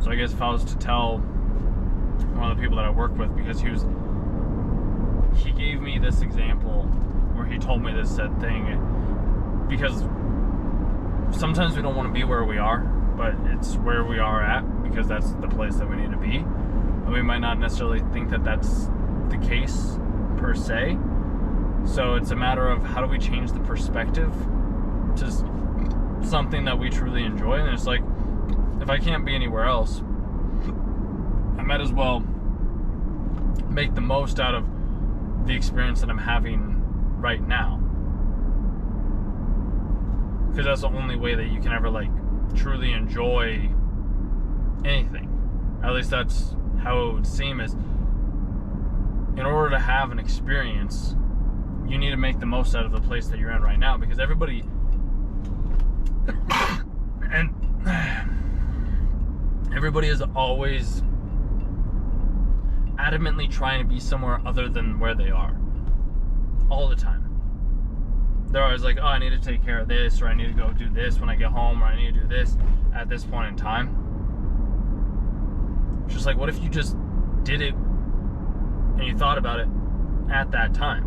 So I guess if I was to tell one of the people that I work with, because he gave me this example where he told me this said thing, because sometimes we don't want to be where we are, but it's where we are at because that's the place that we need to be. And we might not necessarily think that that's the case per se. So it's a matter of how do we change the perspective to something that we truly enjoy. And it's like, if I can't be anywhere else, I might as well make the most out of the experience that I'm having right now. Because that's the only way that you can ever like truly enjoy anything. At least that's how it would seem. Is in order to have an experience, you need to make the most out of the place that you're in right now, because everybody and everybody is always adamantly trying to be somewhere other than where they are all the time. They're always like, oh, I need to take care of this, or I need to go do this when I get home, or I need to do this at this point in time. It's just like, what if you just did it and you thought about it at that time?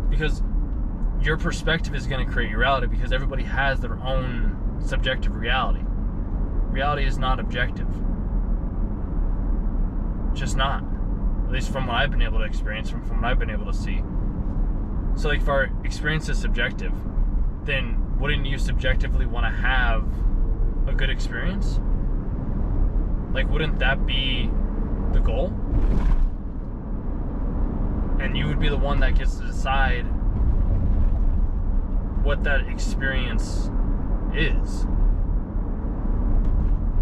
Because your perspective is going to create your reality, because everybody has their own subjective reality. Reality is not objective. It's just not. At least from what I've been able to experience, from what I've been able to see. So like, if our experience is subjective, then wouldn't you subjectively want to have a good experience? Like, wouldn't that be the goal? And you would be the one that gets to decide what that experience is.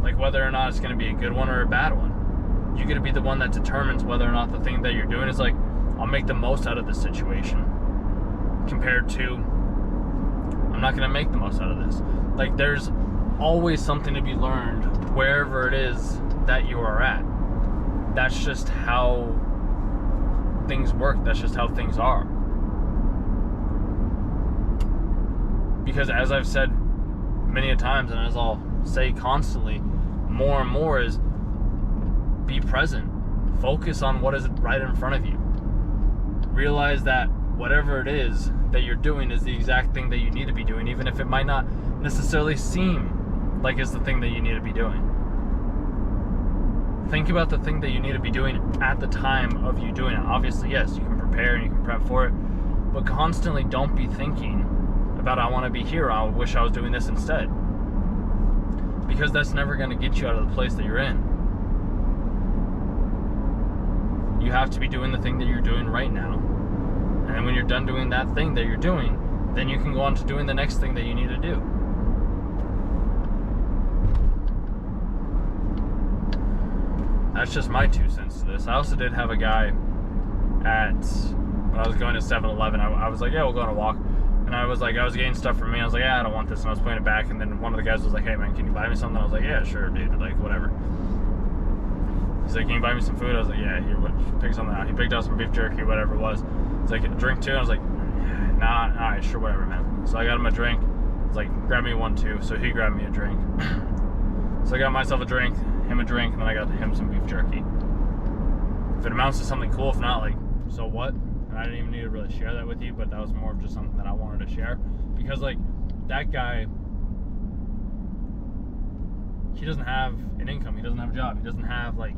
Like, whether or not it's going to be a good one or a bad one. You get to be the one that determines whether or not the thing that you're doing is like, I'll make the most out of this situation, compared to, I'm not going to make the most out of this. Like, there's always something to be learned wherever it is that you are at. That's just how things work. That's just how things are. Because as I've said many a times, and as I'll say constantly, more and more, is be present. Focus on what is right in front of you. Realize that whatever it is that you're doing is the exact thing that you need to be doing, even if it might not necessarily seem like it's the thing that you need to be doing. Think about the thing that you need to be doing at the time of you doing it. Obviously, yes, you can prepare and you can prep for it, but constantly don't be thinking about, I want to be here, I wish I was doing this instead. Because that's never going to get you out of the place that you're in. You have to be doing the thing that you're doing right now. And then when you're done doing that thing that you're doing, then you can go on to doing the next thing that you need to do. That's just my 2 cents to this. I also did have a guy when I was going to 7-Eleven, I was like, yeah, we'll go on a walk. And I was getting stuff for me. I was like, yeah, I don't want this. And I was putting it back. And then one of the guys was like, hey, man, can you buy me something? I was like, yeah, sure, dude. Like, whatever. He's like, can you buy me some food? I was like, yeah, here, pick something out. He picked out some beef jerky, whatever it was. He's like, a drink too? And I was like, nah, all right, sure, whatever, man. So I got him a drink. I was like, grab me one too. So he grabbed me a drink. So I got myself a drink, him a drink, and then I got him some beef jerky. If it amounts to something cool, if not, like, so what? And I didn't even need to really share that with you, but that was more of just something that I wanted to share. Because, like, that guy, he doesn't have an income. He doesn't have a job. He doesn't have, like,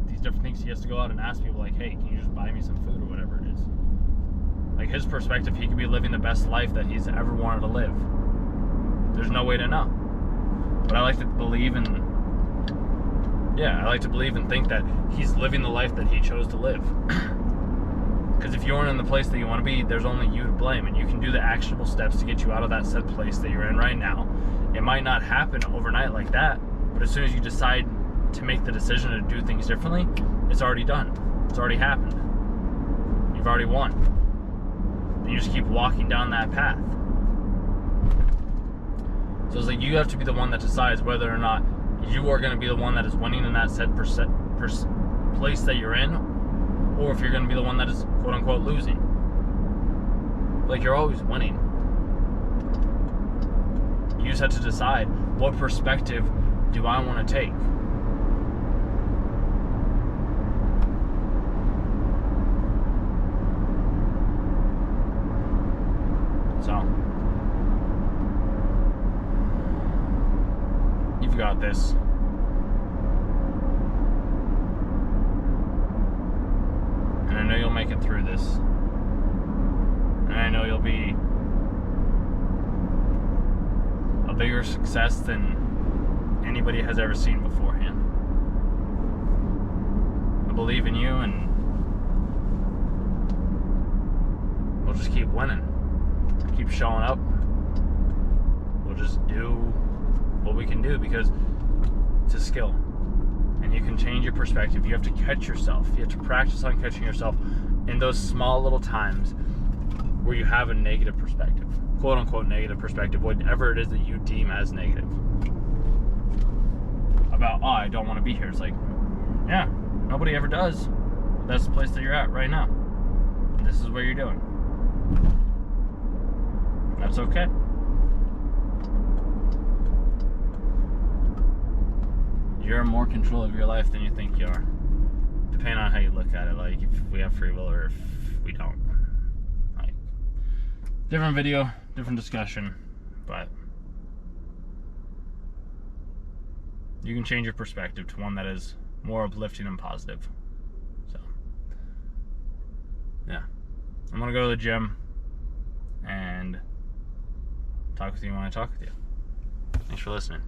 these different things. He has to go out and ask people, like, hey, can you just buy me some food or whatever it is. Like, his perspective, he could be living the best life that he's ever wanted to live. There's no way to know. But I like to believe and think that he's living the life that he chose to live. Because if you aren't in the place that you want to be, there's only you to blame, and you can do the actionable steps to get you out of that said place that you're in right now. It might not happen overnight like that, but as soon as you decide to make the decision to do things differently, it's already done. It's already happened. You've already won. And you just keep walking down that path. So it's like, you have to be the one that decides whether or not you are going to be the one that is winning in that said place that you're in, or if you're going to be the one that is quote-unquote losing. Like, you're always winning. You just have to decide what perspective do I want to take? So, you've got this. And I know you'll make it through this. And I know you'll be a bigger success than anybody has ever seen beforehand. I believe in you, and we'll just keep winning. Keep showing up. We'll just do what we can do, because it's a skill. And you can change your perspective. You have to catch yourself. You have to practice on catching yourself in those small little times where you have a negative perspective. Quote unquote negative perspective, whatever it is that you deem as negative. About, oh, I don't want to be here. It's like, yeah, nobody ever does. That's the place that you're at right now. And this is what you're doing. That's okay. You're in more control of your life than you think you are. Depending on how you look at it, like if we have free will or if we don't. Like, different video, different discussion, but you can change your perspective to one that is more uplifting and positive. So, yeah. I'm gonna go to the gym and talk with you when I talk with you. Thanks for listening.